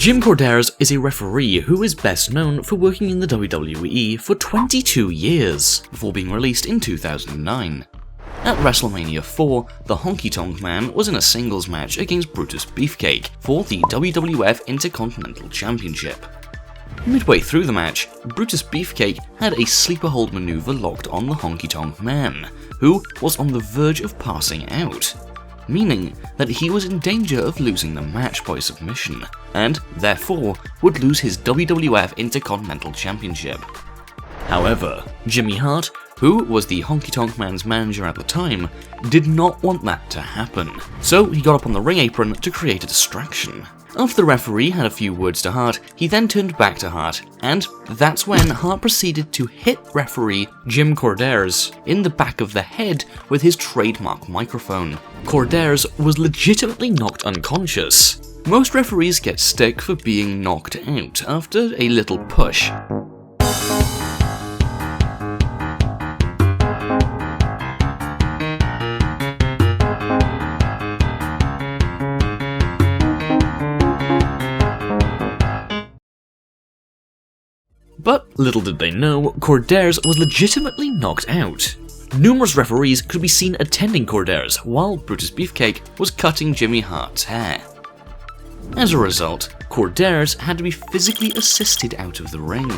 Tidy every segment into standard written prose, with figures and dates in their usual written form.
Jim Korderas is a referee who is best known for working in the WWE for 22 years, before being released in 2009. At WrestleMania 4, the Honky Tonk Man was in a singles match against Brutus Beefcake for the WWF Intercontinental Championship. Midway through the match, Brutus Beefcake had a sleeper hold maneuver locked on the Honky Tonk Man, who was on the verge of passing out, meaning that he was in danger of losing the match by submission, and therefore would lose his WWF Intercontinental Championship. However, Jimmy Hart, who was the Honky Tonk Man's manager at the time, did not want that to happen, so he got up on the ring apron to create a distraction. After the referee had a few words to Hart, he then turned back to Hart, and that's when Hart proceeded to hit referee Jim Korderas in the back of the head with his trademark microphone. Korderas was legitimately knocked unconscious. Most referees get stick for being knocked out after a little push. But little did they know, Korderas was legitimately knocked out. Numerous referees could be seen attending Korderas while Brutus Beefcake was cutting Jimmy Hart's hair. As a result, Korderas had to be physically assisted out of the ring.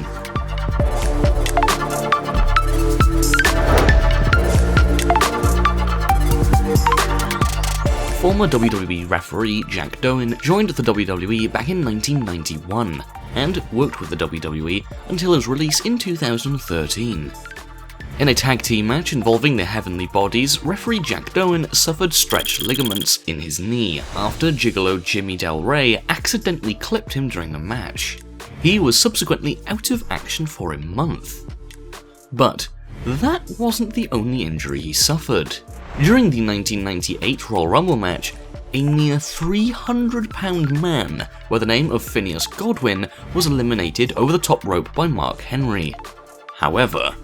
Former WWE referee Jack DOAN joined the WWE back in 1991 and worked with the WWE until his release in 2013. In a tag team match involving the Heavenly Bodies, referee Jack DOAN suffered stretched ligaments in his knee after Gigolo Jimmy Del Rey accidentally clipped him during the match. He was subsequently out of action for a month. But that wasn't the only injury he suffered. During the 1998 Royal Rumble match, a near 300-pound man by the name of Phineas Godwin was eliminated over the top rope by Mark Henry. However,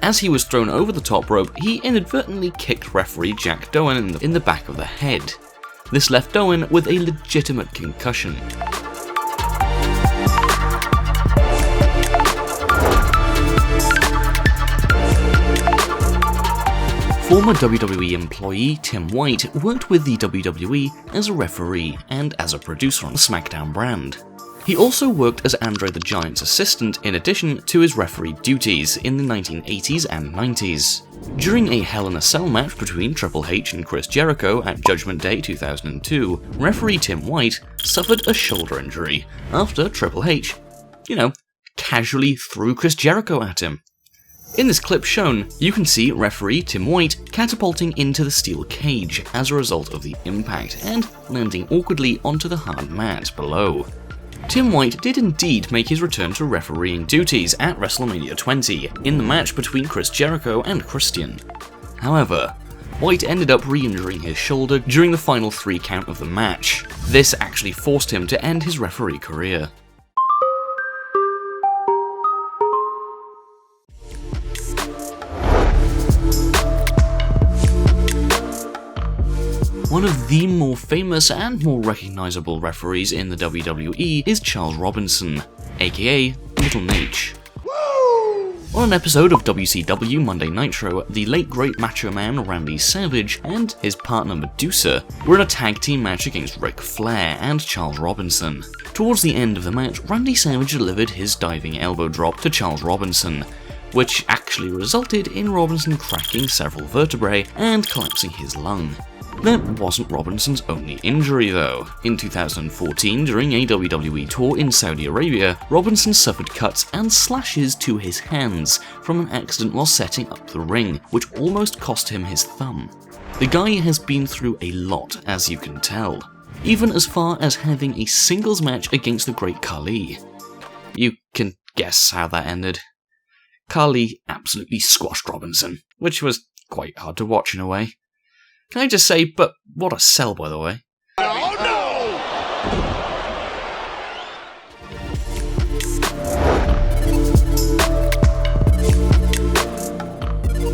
as he was thrown over the top rope, he inadvertently kicked referee Jack DOAN in the back of the head. This left DOAN with a legitimate concussion. Former WWE employee Tim White worked with the WWE as a referee and as a producer on the SmackDown brand. He also worked as Andre the Giant's assistant in addition to his referee duties in the 1980s and 90s. During a Hell in a Cell match between Triple H and Chris Jericho at Judgment Day 2002, referee Tim White suffered a shoulder injury after Triple H, casually threw Chris Jericho at him. In this clip shown, you can see referee Tim White catapulting into the steel cage as a result of the impact and landing awkwardly onto the hard mat below. Tim White did indeed make his return to refereeing duties at WrestleMania 20 in the match between Chris Jericho and Christian. However, White ended up re-injuring his shoulder during the final 3 count of the match. This actually forced him to end his referee career. One of the more famous and more recognisable referees in the WWE is Charles Robinson, aka Little Nate. On an episode of WCW Monday Nitro, the late great Macho Man Randy Savage and his partner Medusa were in a tag team match against Ric Flair and Charles Robinson. Towards the end of the match, Randy Savage delivered his diving elbow drop to Charles Robinson, which actually resulted in Robinson cracking several vertebrae and collapsing his lung. That wasn't Robinson's only injury though. In 2014, during a WWE tour in Saudi Arabia, Robinson suffered cuts and slashes to his hands from an accident while setting up the ring, which almost cost him his thumb. The guy has been through a lot, as you can tell, even as far as having a singles match against the Great Khali. You can guess how that ended. Khali absolutely squashed Robinson, which was quite hard to watch in a way. Can I just say, but what a sell, by the way. Oh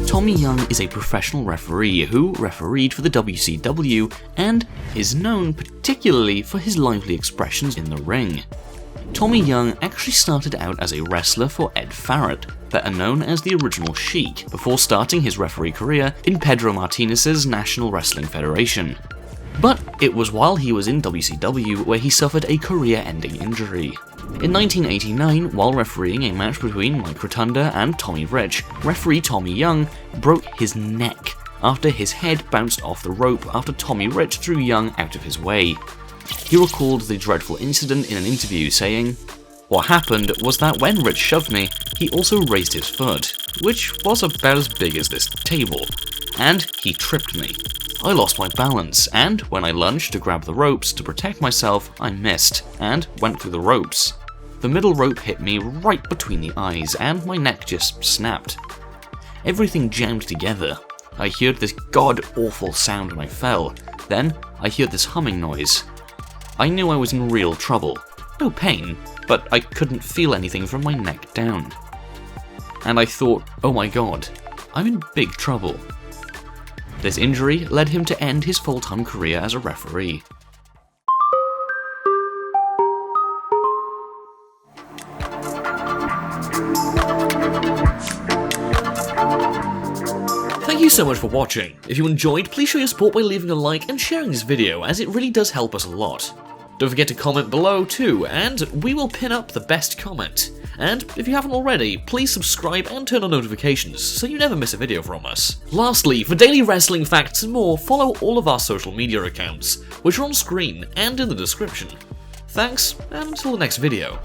Tommy Tommy Young is a professional referee who refereed for the WCW and is known particularly for his lively expressions in the ring. Tommy Young actually started out as a wrestler for Ed Farrett, better known as the original Sheik, before starting his referee career in Pedro Martinez's National Wrestling Federation. But it was while he was in WCW where he suffered a career-ending injury. In 1989, while refereeing a match between Mike Rotunda and Tommy Rich, referee Tommy Young broke his neck after his head bounced off the rope after Tommy Rich threw Young out of his way. He recalled the dreadful incident in an interview, saying, "What happened was that when Rich shoved me, he also raised his foot, which was about as big as this table, and he tripped me. I lost my balance, and when I lunged to grab the ropes to protect myself, I missed, and went through the ropes. The middle rope hit me right between the eyes, and my neck just snapped. Everything jammed together. I heard this god-awful sound when I fell. Then, I heard this humming noise. I knew I was in real trouble. No pain, but I couldn't feel anything from my neck down. And I thought, oh my god, I'm in big trouble." This injury led him to end his full-time career as a referee. Thank you so much for watching. If you enjoyed, please show your support by leaving a like and sharing this video, as it really does help us a lot. Don't forget to comment below too, and we will pin up the best comment. And if you haven't already, please subscribe and turn on notifications so you never miss a video from us. Lastly, for daily wrestling facts and more, follow all of our social media accounts, which are on screen and in the description. Thanks, and until the next video.